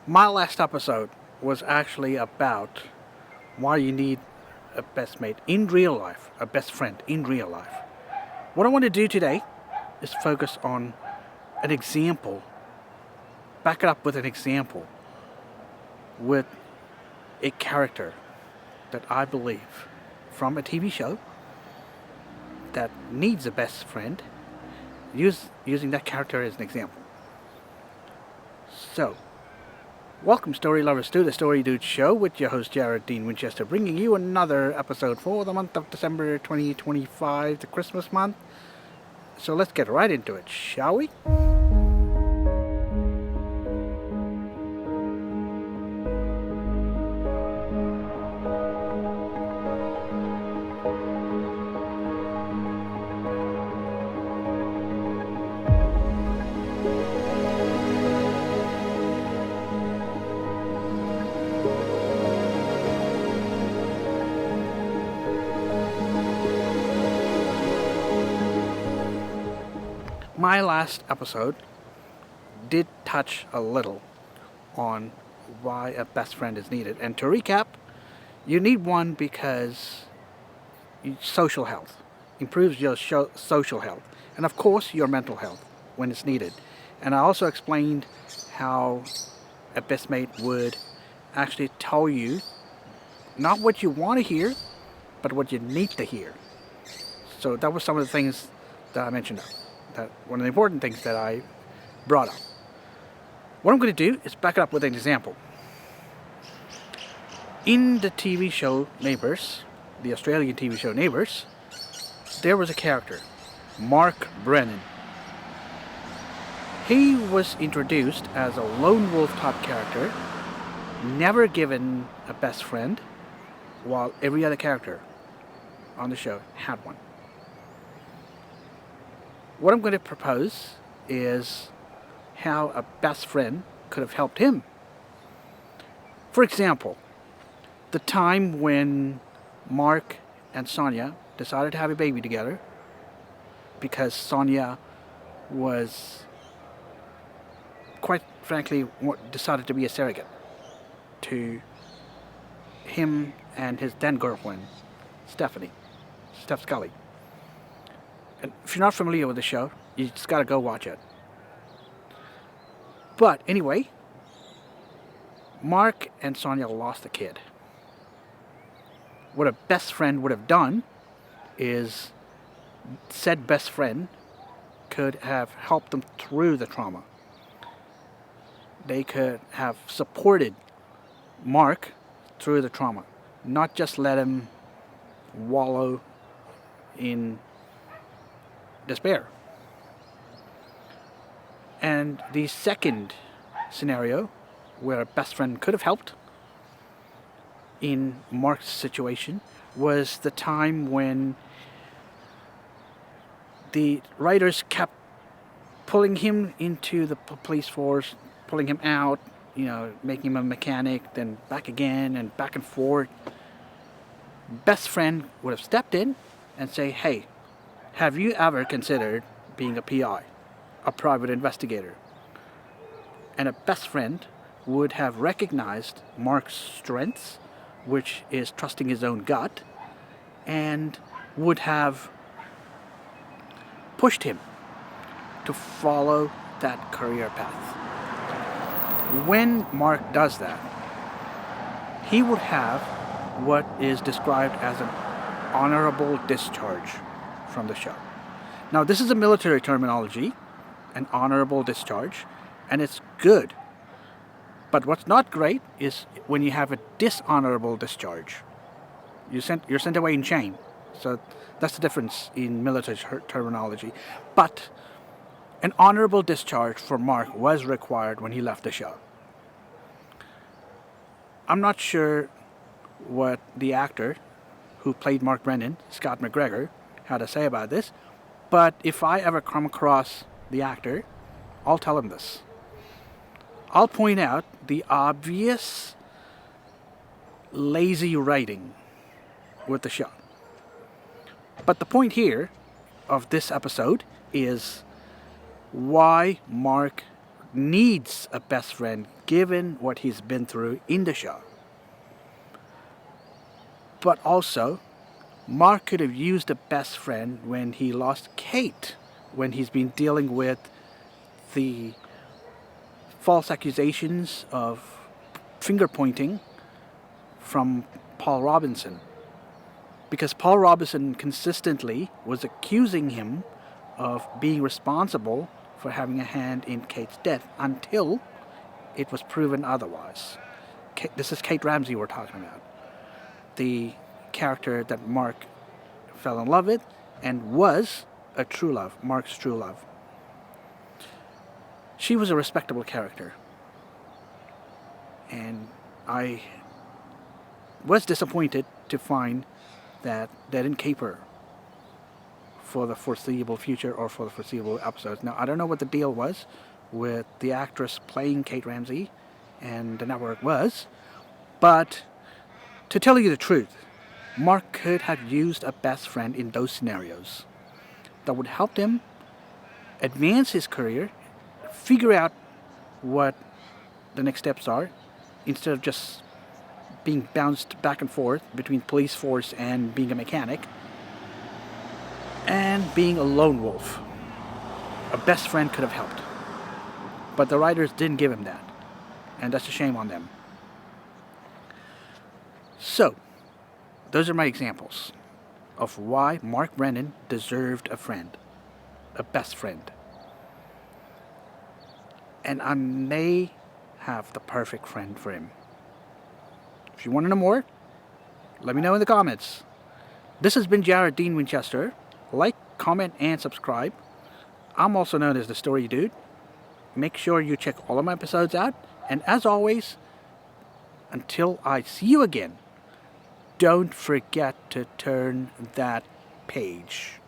My last episode was actually about why you need a best mate in real life, a best friend in real life. What I want to do today is focus on an example, back it up with an example, with a character that I believe from a TV show that needs a best friend, using that character as an example. So, welcome story lovers to the Story Dude Show with your host Jared Dean Winchester, bringing you another episode for the month of December 2025, the Christmas month. So let's get right into it, shall we? My last episode did touch a little on why a best friend is needed. And to recap, you need one because social health improves your social health, and of course your mental health when it's needed. And I also explained how a best mate would actually tell you not what you want to hear, but what you need to hear. So that was some of the things that I mentioned. That one of the important things that I brought up. What I'm going to do is back it up with an example. In the TV show Neighbours, the Australian TV show Neighbours, there was a character, Mark Brennan. He was introduced as a lone wolf type character, never given a best friend, while every other character on the show had one. What I'm going to propose is how a best friend could have helped him. For example, the time when Mark and Sonia decided to have a baby together because Sonia was, quite frankly, decided to be a surrogate to him and his then girlfriend, Steph Scully. And if you're not familiar with the show, you just got to go watch it. But anyway, Mark and Sonia lost a kid. What a best friend would have done is said best friend could have helped them through the trauma. They could have supported Mark through the trauma, not just let him wallow in despair. And the second scenario where a best friend could have helped in Mark's situation was the time when the writers kept pulling him into the police force, pulling him out, making him a mechanic, then back again and back and forth. Best friend would have stepped in and say, hey, have you ever considered being a PI, a private investigator? And a best friend would have recognized Mark's strengths, which is trusting his own gut, and would have pushed him to follow that career path. When Mark does that, he would have what is described as an honorable discharge from the show. Now, this is a military terminology, an honorable discharge, and it's good. But what's not great is when you have a dishonorable discharge. You're sent away in chain. So that's the difference in military terminology. But an honorable discharge for Mark was required when he left the show. I'm not sure what the actor who played Mark Brennan, Scott McGregor, had to say about this, but if I ever come across the actor, I'll tell him this. I'll point out the obvious lazy writing with the show. But the point here of this episode is why Mark needs a best friend given what he's been through in the show. But also, Mark could have used a best friend when he lost Kate, when he's been dealing with the false accusations of finger pointing from Paul Robinson. Because Paul Robinson consistently was accusing him of being responsible for having a hand in Kate's death until it was proven otherwise. This is Kate Ramsey we're talking about. The character that Mark fell in love with and was a true love, Mark's true love. She was a respectable character. And I was disappointed to find that they didn't keep her for the foreseeable future or for the foreseeable episodes. Now, I don't know what the deal was with the actress playing Kate Ramsey and the network was, but to tell you the truth, Mark could have used a best friend in those scenarios that would help him advance his career, figure out what the next steps are, instead of just being bounced back and forth between police force and being a mechanic, and being a lone wolf. A best friend could have helped. But the writers didn't give him that. And that's a shame on them. So, those are my examples of why Mark Brennan deserved a friend. A best friend. And I may have the perfect friend for him. If you want to know more, let me know in the comments. This has been Jared Dean Winchester. Like, comment, and subscribe. I'm also known as the Story Dude. Make sure you check all of my episodes out. And as always, until I see you again, don't forget to turn that page.